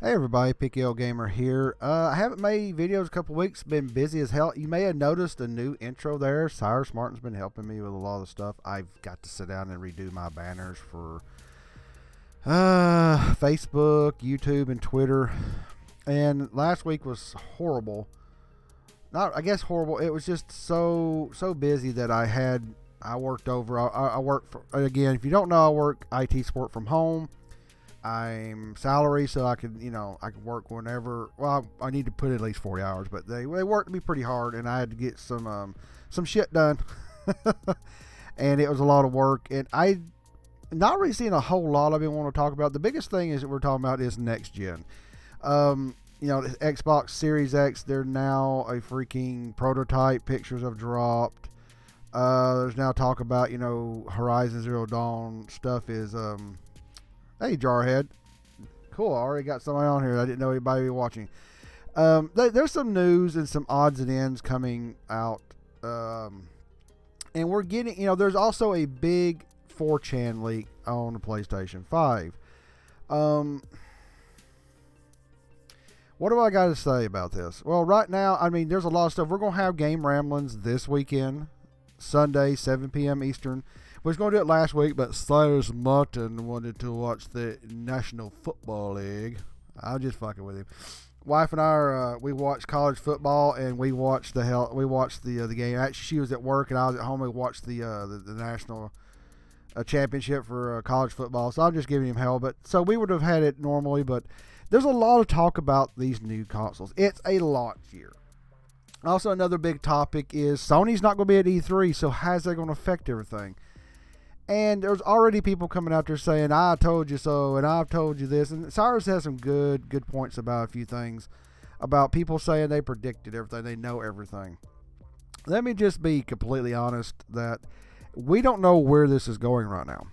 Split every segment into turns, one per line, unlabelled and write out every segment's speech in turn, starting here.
Hey everybody, Picky Old Gamer here. I haven't made videos a couple weeks, been busy as hell. You may have noticed a new intro there. Cyrus Martin's been helping me with a lot of the stuff. I've got to sit down and redo my banners for Facebook, YouTube, and Twitter. And last week was horrible. Not, I guess horrible. It was just so busy that I worked over. I work for, again, if you don't know, I work IT support from home. I'm salary, so I can work whenever. Well, I need to put in at least 40 hours, but they worked me pretty hard, and I had to get some shit done, and it was a lot of work. And I not really seeing a whole lot of it want to talk about. The biggest thing is that we're talking about is next gen. The Xbox Series X, they're now a freaking prototype. Pictures have dropped. There's now talk about Horizon Zero Dawn stuff is Hey, Jarhead. Cool, I already got somebody on here. I didn't know anybody would be watching. There's some news and some odds and ends coming out. And we're getting, there's also a big 4chan leak on the PlayStation 5. What do I got to say about this? Well, right now, there's a lot of stuff. We're going to have Game Ramblings this weekend, Sunday, 7 p.m. Eastern. We was going to do it last week, but Cyrus Martin wanted to watch the National Football League. I was just fucking with him. Wife and I we watched college football, and we watched the game. Actually, she was at work, and I was at home. We watched the national championship for college football. So I'm just giving him hell. But so we would have had it normally, but there's a lot of talk about these new consoles. It's a launch year. Also, another big topic is Sony's not going to be at E3, so how's that going to affect everything? And there's already people coming out there saying, I told you so, and I've told you this. And Cyrus has some good points about a few things, about people saying they predicted everything, they know everything. Let me just be completely honest that we don't know where this is going right now.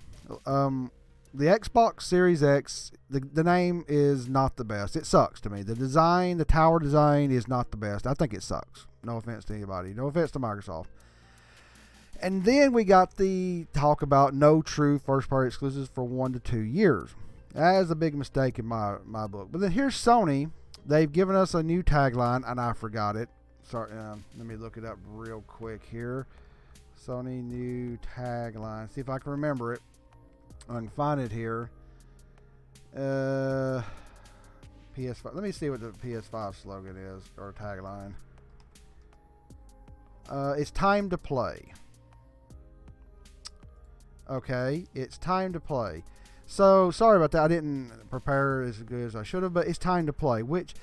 The Xbox Series X, the name is not the best. It sucks to me. The design, the tower design is not the best. I think it sucks. No offense to anybody. No offense to Microsoft. And then we got the talk about no true first-party exclusives for 1 to 2 years. That is a big mistake in my book. But then here's Sony. They've given us a new tagline, and I forgot it. Sorry, let me look it up real quick here. Sony new tagline. See if I can remember it. I can find it here. PS5. Let me see what the PS5 slogan is, or tagline. It's time to play. Okay, it's time to play. So, sorry about that. I didn't prepare as good as I should have, but it's time to play, which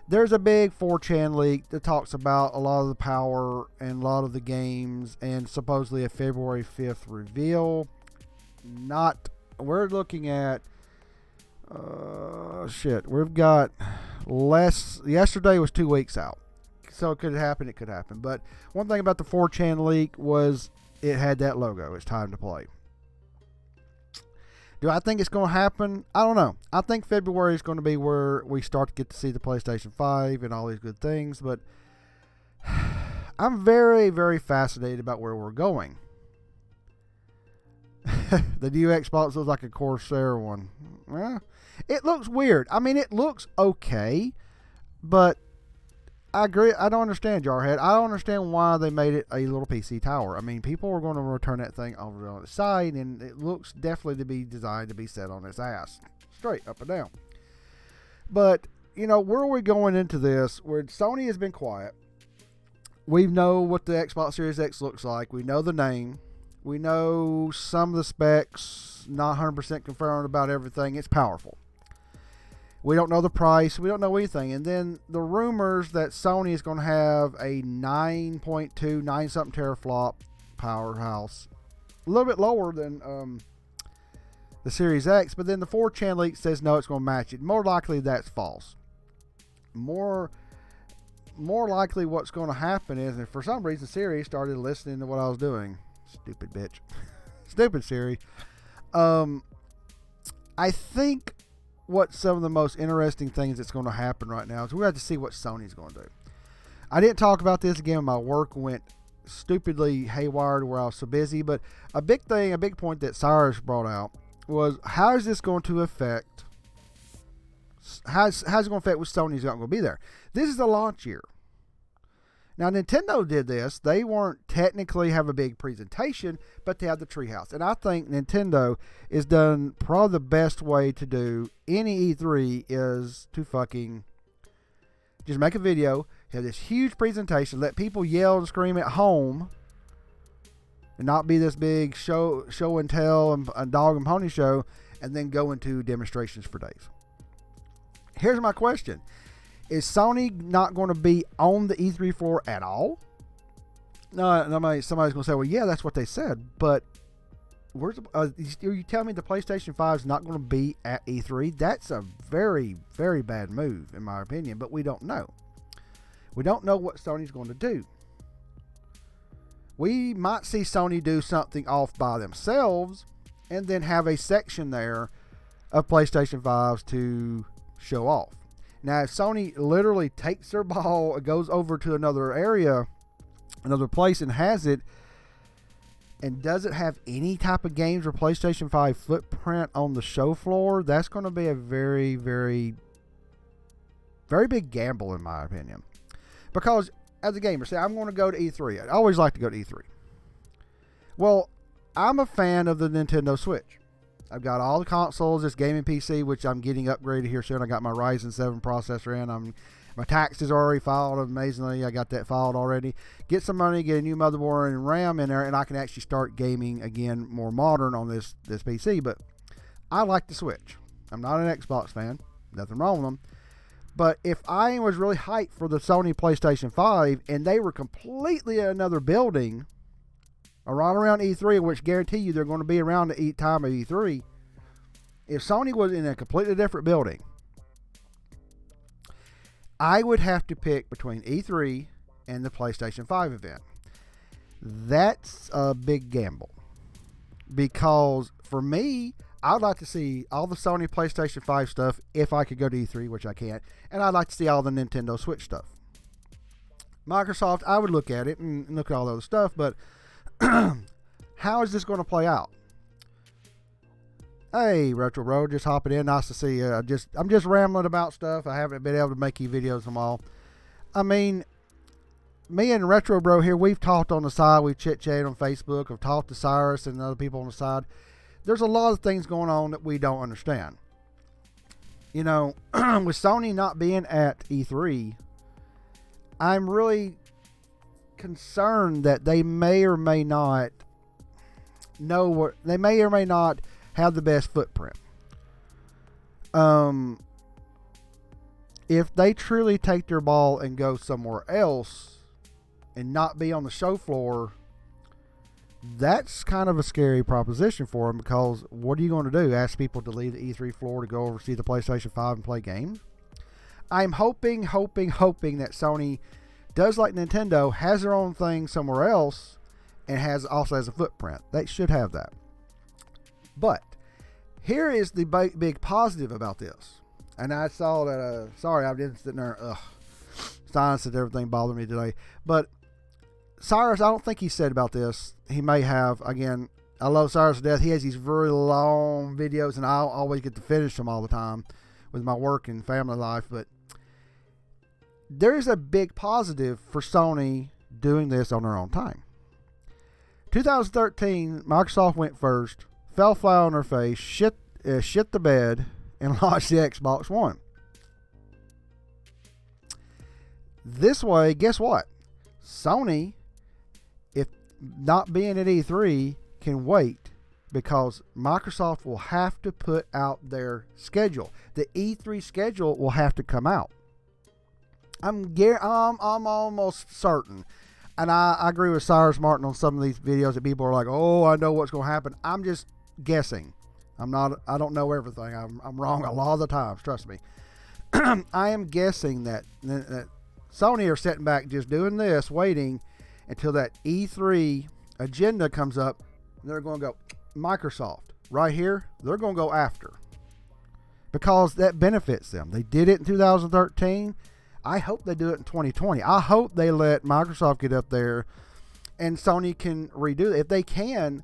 there's a big 4chan leak that talks about a lot of the power and a lot of the games and supposedly a February 5th reveal. We're looking at, we've got yesterday was 2 weeks out. So it could happen, But one thing about the 4chan leak was it had that logo. It's time to play. Do I think it's going to happen? I don't know. I think February is going to be where we start to get to see the PlayStation 5 and all these good things. But I'm very, very fascinated about where we're going. The new Xbox looks like a Corsair one. Well, it looks weird. It looks okay. But I agree. I don't understand, Jarhead. I don't understand why they made it a little PC tower. People are going to return that thing over on its side, and it looks definitely to be designed to be set on its ass, straight up and down. But, where are we going into this? Where Sony has been quiet. We know what the Xbox Series X looks like. We know the name. We know some of the specs, not 100% confirmed about everything. It's powerful. We don't know the price. We don't know anything. And then the rumors that Sony is going to have a 9.2 teraflop powerhouse. A little bit lower than the Series X. But then the 4chan leak says no, it's going to match it. More likely that's false. More likely what's going to happen is, and for some reason Siri started listening to what I was doing. Stupid bitch. Stupid Siri. I think what some of the most interesting things that's going to happen right now is we have to see what Sony's going to do. I didn't talk about this again. My work went stupidly haywire where I was so busy. But a big point that Cyrus brought out was, how is this going to affect How's it going to affect with Sony's not going to be there? This is the launch year. Now, Nintendo did this. They weren't technically have a big presentation, but they have the treehouse. And I think Nintendo is done probably the best way to do any E3 is to fucking just make a video, have this huge presentation, let people yell and scream at home, and not be this big show and tell and a dog and pony show, and then go into demonstrations for days. Here's my question. Is Sony not going to be on the E3 floor at all? No, somebody's going to say, well, yeah, that's what they said. But are you telling me the PlayStation 5 is not going to be at E3? That's a very, very bad move, in my opinion. But we don't know. We don't know what Sony's going to do. We might see Sony do something off by themselves and then have a section there of PlayStation 5s to show off. Now, if Sony literally takes their ball, goes over to another area, another place, and has it, and doesn't have any type of games or PlayStation 5 footprint on the show floor, that's going to be a very, very, very big gamble, in my opinion. Because, as a gamer, say, I'm going to go to E3. I always like to go to E3. Well, I'm a fan of the Nintendo Switch. I've got all the consoles, this gaming PC, which I'm getting upgraded here soon. I got my Ryzen 7 processor in. My taxes are already filed. Amazingly, I got that filed already. Get some money, get a new motherboard and RAM in there, and I can actually start gaming again, more modern on this PC. But I like the Switch. I'm not an Xbox fan. Nothing wrong with them. But if I was really hyped for the Sony PlayStation 5 and they were completely in another building right around E3, which guarantee you they're going to be around the time of E3. If Sony was in a completely different building, I would have to pick between E3 and the PlayStation 5 event. That's a big gamble. Because for me, I'd like to see all the Sony PlayStation 5 stuff if I could go to E3, which I can't. And I'd like to see all the Nintendo Switch stuff. Microsoft, I would look at it and look at all the other stuff, but how is this going to play out? Hey, Retro Bro, just hopping in. Nice to see you. I'm just rambling about stuff. I haven't been able to make you videos them all. I mean, me and Retro Bro here, we've talked on the side. We've chit-chatted on Facebook. I've talked to Cyrus and other people on the side. There's a lot of things going on that we don't understand. You know, with Sony not being at E3, I'm really concerned that they may or may not know what they may or may not have the best footprint. If they truly take their ball and go somewhere else and not be on the show floor, that's kind of a scary proposition for them, because what are you going to do? Ask people to leave the E3 floor to go over see the PlayStation 5 and play games? I'm hoping that Sony does like Nintendo, has their own thing somewhere else, and also has a footprint. They should have that. But here is the big positive about this. And I saw that, sorry, I didn't sit there, science and everything bothered me today. But Cyrus, I don't think he said about this. He may have. Again, I love Cyrus to death. He has these very long videos, and I always get to finish them all the time with my work and family life. But there is a big positive for Sony doing this on their own time. 2013, Microsoft went first, fell flat on their face, shit the bed, and launched the Xbox One. This way, guess what? Sony, if not being at E3, can wait, because Microsoft will have to put out their schedule. The E3 schedule will have to come out. I'm almost certain, and I agree with Cyrus Martin on some of these videos that people are like, oh, I know what's going to happen. I'm just guessing. I don't know everything. I'm wrong a lot of the times, trust me. I am guessing that Sony are sitting back just doing this, waiting until that E3 agenda comes up. And they're going to go, Microsoft, right here, they're going to go after. Because that benefits them. They did it in 2013. I hope they do it in 2020. I hope they let Microsoft get up there and Sony can redo it. If they can,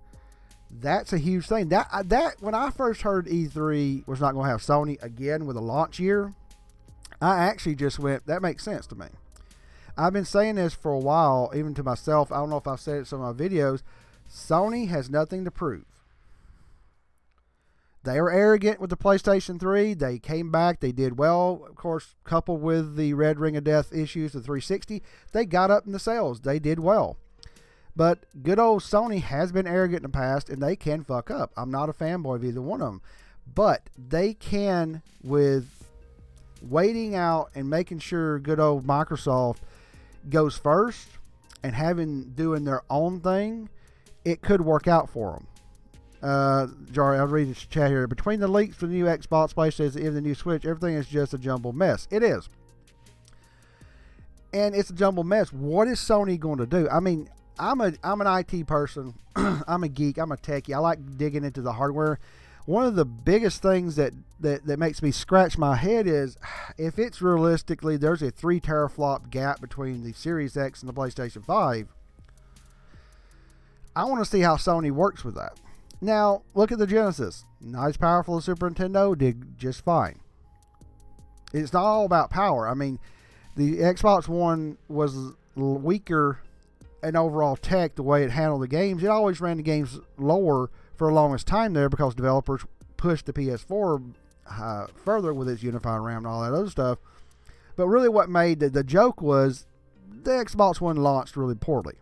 That's a huge thing. That when I first heard E3 was not going to have Sony again with a launch year, I actually just went, that makes sense to me. I've been saying this for a while, even to myself. I don't know if I've said it in some of my videos. Sony has nothing to prove. They were arrogant with the PlayStation 3. They came back. They did well. Of course, coupled with the Red Ring of Death issues, the 360, they got up in the sales. They did well. But good old Sony has been arrogant in the past, and they can fuck up. I'm not a fanboy of either one of them. But they can, with waiting out and making sure good old Microsoft goes first and doing their own thing, it could work out for them. Jari, I'll read this chat here. Between the leaks for the new Xbox, PlayStation, and the new Switch, everything is just a jumbled mess. It is. And it's a jumbled mess. What is Sony going to do? I mean, I'm an IT person. I'm a geek. I'm a techie. I like digging into the hardware. One of the biggest things that makes me scratch my head is if it's realistically, there's a 3 teraflop gap between the Series X and the PlayStation 5. I want to see how Sony works with that. Now, look at the Genesis. Not as powerful as Super Nintendo, did just fine. It's not all about power. I mean, the Xbox One was weaker in overall tech, the way it handled the games. It always ran the games lower for the longest time there because developers pushed the PS4 further with its unified RAM and all that other stuff. But really what made the joke was the Xbox One launched really poorly.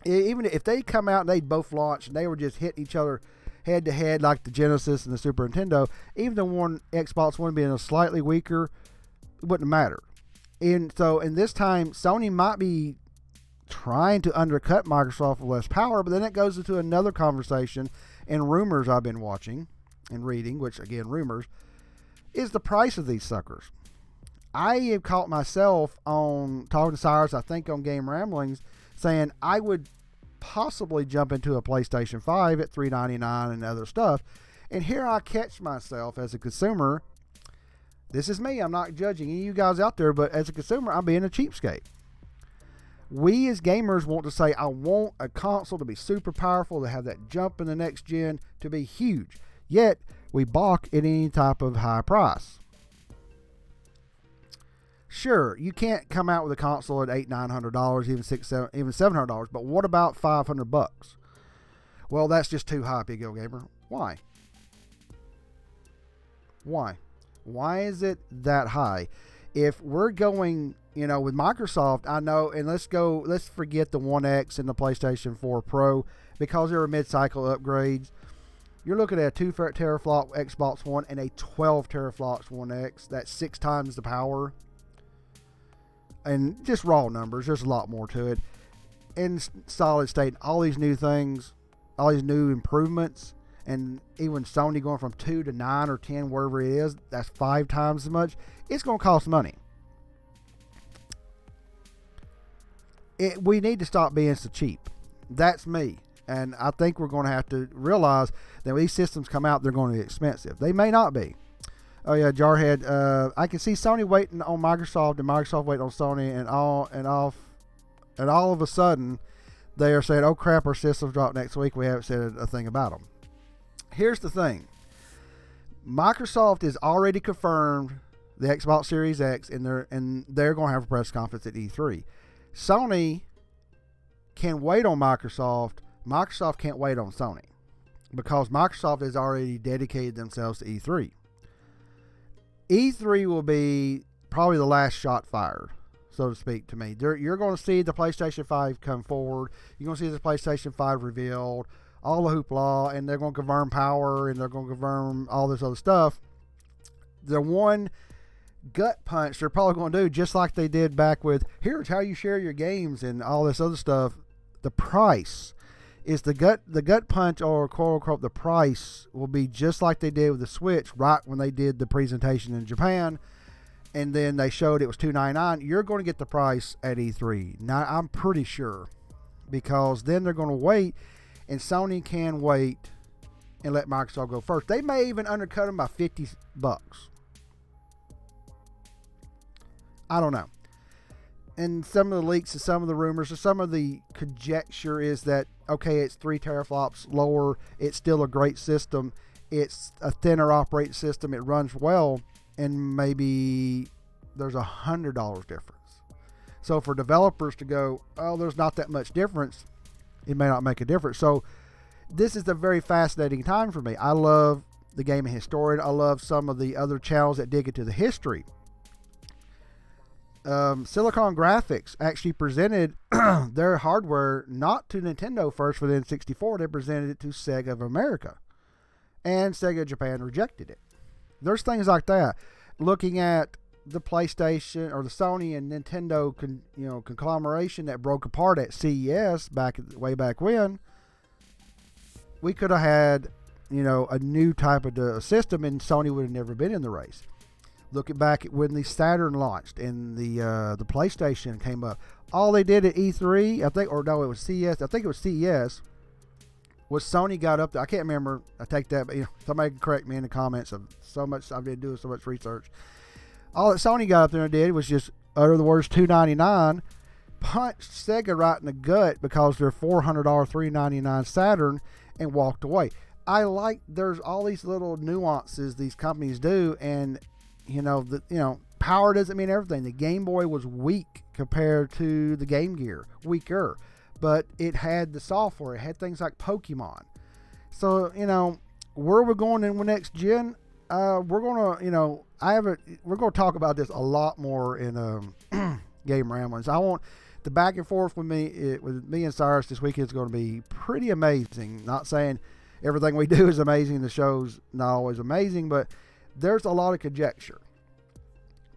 Even if they come out and they both launched and they were just hitting each other head to head like the Genesis and the Super Nintendo, even the one Xbox One being a slightly weaker, it wouldn't matter. And so in this time, Sony might be trying to undercut Microsoft with less power, but then it goes into another conversation and rumors I've been watching and reading, which again, rumors, is the price of these suckers. I have caught myself on talking to Cyrus, I think on Game Ramblings, saying I would possibly jump into a PlayStation 5 at $399 and other stuff. And here I catch myself as a consumer. This is me. I'm not judging any of you guys out there, but as a consumer, I'm being a cheapskate. We as gamers want to say, I want a console to be super powerful, to have that jump in the next gen, to be huge. Yet, we balk at any type of high price. Sure, you can't come out with a console at $800-900, even $700, but what about $500? Well, that's just too high, Big O Gamer. Why? Why is it that high? If we're going, with Microsoft, I know, and let's forget the One X and the PlayStation 4 Pro because they were mid-cycle upgrades. You're looking at a 2 teraflop Xbox One and a 12 teraflops One X. That's 6 times the power. And just raw numbers, there's a lot more to it. In solid state, all these new things, all these new improvements, and even Sony going from 2 to 9 or 10, wherever it is, that's 5 times as much. It's going to cost money. We need to stop being so cheap. That's me. And I think we're going to have to realize that when these systems come out, they're going to be expensive. They may not be. Oh yeah, Jarhead. I can see Sony waiting on Microsoft and Microsoft waiting on Sony, and all of a sudden they are saying, "Oh crap, our systems drop next week." We haven't said a thing about them. Here's the thing: Microsoft is already confirmed the Xbox Series X, and they're going to have a press conference at E3. Sony can wait on Microsoft. Microsoft can't wait on Sony because Microsoft has already dedicated themselves to E3. E3 will be probably the last shot fired, so to speak, to me. You're going to see the PlayStation 5 come forward. You're going to see the PlayStation 5 revealed, all the hoopla, and they're going to confirm power, and they're going to confirm all this other stuff. The one gut punch they're probably going to do, just like they did back with, here's how you share your games and all this other stuff, the price. Is the gut punch, or quote unquote the price, will be just like they did with the Switch right when they did the presentation in Japan, and then they showed it was $299. You're going to get the price at E3. Now I'm pretty sure, because then they're going to wait, and Sony can wait and let Microsoft go first. They may even undercut them by $50. I don't know. and some of the leaks and some of the rumors and some of the conjecture is that, okay, it's 3 teraflops lower. It's still a great system. It's a thinner operating system. It runs well, and maybe there's $100 difference. So for developers to go, oh, there's not that much difference, it may not make a difference. So this is a very fascinating time for me. I love the gaming historian. I love some of the other channels that dig into the history. Silicon Graphics actually presented their hardware not to Nintendo first for the N64. They presented it to Sega of America, and Sega Japan rejected it. There's things like that. Looking at the PlayStation or the Sony and Nintendo conglomeration that broke apart at CES way back when, we could have had a new type of system, and Sony would have never been in the race. Looking back at when the Saturn launched and the PlayStation came up, all they did at E3, it was CES. I think it was CES. Was Sony got up there? I can't remember. I take that, but somebody can correct me in the comments. Of so much I've been doing so much research. All that Sony got up there and did was just utter the words $299, punched Sega right in the gut because their $400 $399 Saturn, and walked away. There's all these little nuances these companies do, and power doesn't mean everything. The Game Boy was weak compared to the Game Gear, weaker, but it had the software. It had things like Pokemon. So where we're going in the next gen, we're gonna talk about this a lot more in Game Ramblings. I want the back and forth with me and Cyrus this weekend is going to be pretty amazing. Not saying everything we do is amazing. The show's not always amazing, but there's a lot of conjecture.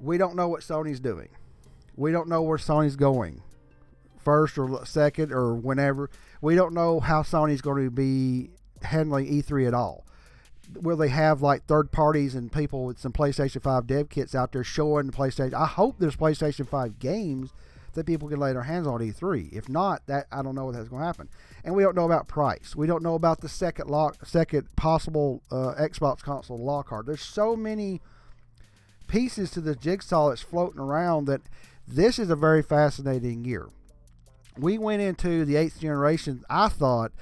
We don't know what Sony's doing. We don't know where Sony's going, first or second or whenever. We don't know how Sony's going to be handling E3 at all. Will they have like third parties and people with some PlayStation 5 dev kits out there showing the PlayStation? I hope there's PlayStation 5 games that people can lay their hands on at E3. If not, I don't know what that's going to happen. And we don't know about price. We don't know about the second possible Xbox console lock card. There's so many pieces to the jigsaw that's floating around that this is a very fascinating year. We went into the 8th generation. I thought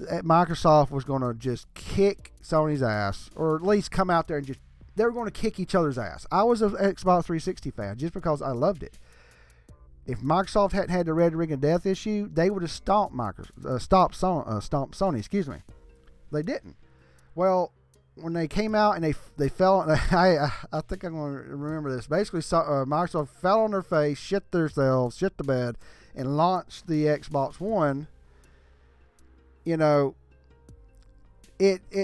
that Microsoft was going to just kick Sony's ass, or at least come out there and they were going to kick each other's ass. I was an Xbox 360 fan just because I loved it. If Microsoft hadn't had the Red Ring of Death issue, they would have stomped Sony. Excuse me. They didn't. Well, when they came out and they fell, I think I'm going to remember this. Basically, Microsoft fell on their face, shit themselves, shit the bed, and launched the Xbox One. It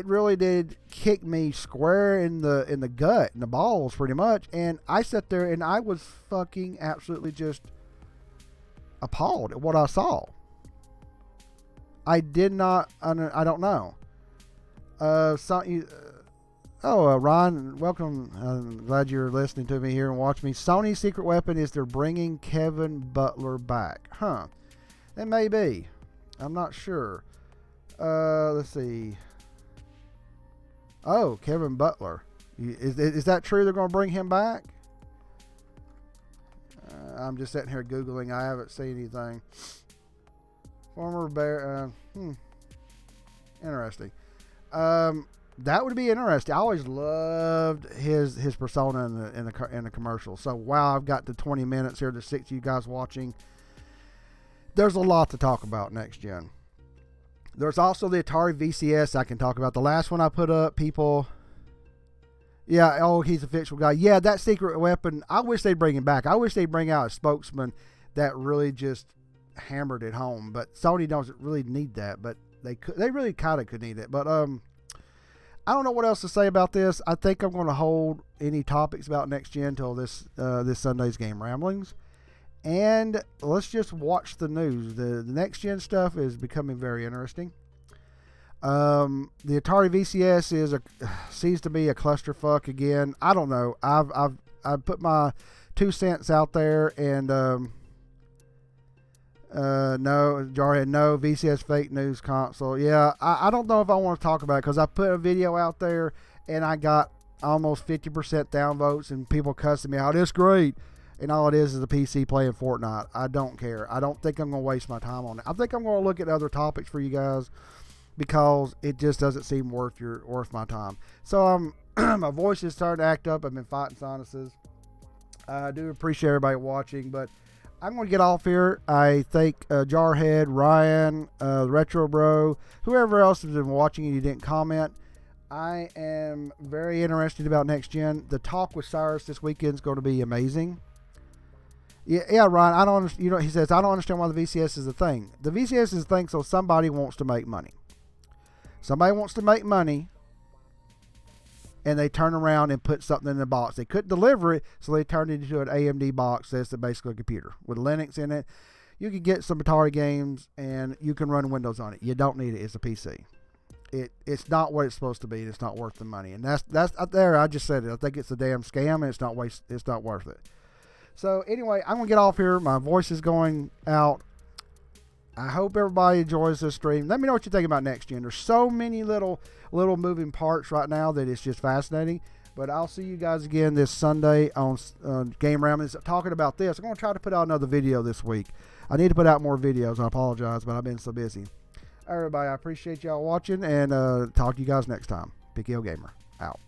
really did kick me square in the gut, in the balls, pretty much. And I sat there and I was fucking absolutely just appalled at what I saw. I did not. I don't know. Ron, welcome. I'm glad you're listening to me here and watching me. Sony's secret weapon is they're bringing Kevin Butler back. Huh? It may be. I'm not sure. Let's see. Oh, Kevin Butler. Is that true? They're going to bring him back? I'm just sitting here Googling. I haven't seen anything. Former Bear. Interesting. That would be interesting. I always loved his persona in the commercial. So, wow, I've got the 20 minutes here to 6 of you guys watching. There's a lot to talk about next gen. There's also the Atari VCS I can talk about. The last one I put up, people... Yeah, oh, he's a fictional guy. Yeah, that secret weapon, I wish they'd bring him back. I wish they'd bring out a spokesman that really just hammered it home. But Sony doesn't really need that. But they really kind of could need it. But I don't know what else to say about this. I think I'm going to hold any topics about next gen until this Sunday's Game Ramblings. And let's just watch the news. The next gen stuff is becoming very interesting. The Atari VCS seems to be a clusterfuck again. I don't know. I've put my 2 cents out there, and no, Jarhead, no VCS fake news console. Yeah, I don't know if I want to talk about it because I put a video out there and I got almost 50% downvotes and people cussing me out. It's great. and all it is a PC playing Fortnite. I don't care. I don't think I'm going to waste my time on it. I think I'm going to look at other topics for you guys because it just doesn't seem worth my time. So my voice is starting to act up. I've been fighting sinuses. I do appreciate everybody watching, but I'm going to get off here. I thank Jarhead, Ryan, Retro Bro, whoever else has been watching and you didn't comment. I am very interested about next gen. The talk with Cyrus this weekend is going to be amazing. Yeah, Ryan. I don't. He says I don't understand why the VCS is a thing. The VCS is a thing, so somebody wants to make money. Somebody wants to make money, and they turn around and put something in the box. They couldn't deliver it, so they turned it into an AMD box that's basically a computer with Linux in it. You can get some Atari games, and you can run Windows on it. You don't need it. It's a PC. It's not what it's supposed to be. It's not worth the money, and that's up there. I just said it. I think it's a damn scam, and it's not worth it. So anyway, I'm gonna get off here. My voice is going out. I hope everybody enjoys this stream. Let me know what you think about next gen. There's so many little moving parts right now that it's just fascinating. But I'll see you guys again this Sunday on Game Ramblings talking about this. I'm going to try to put out another video this week. I need to put out more videos. I apologize, but I've been so busy. Everybody, I appreciate y'all watching, and talk to you guys next time. Big Gamer, out.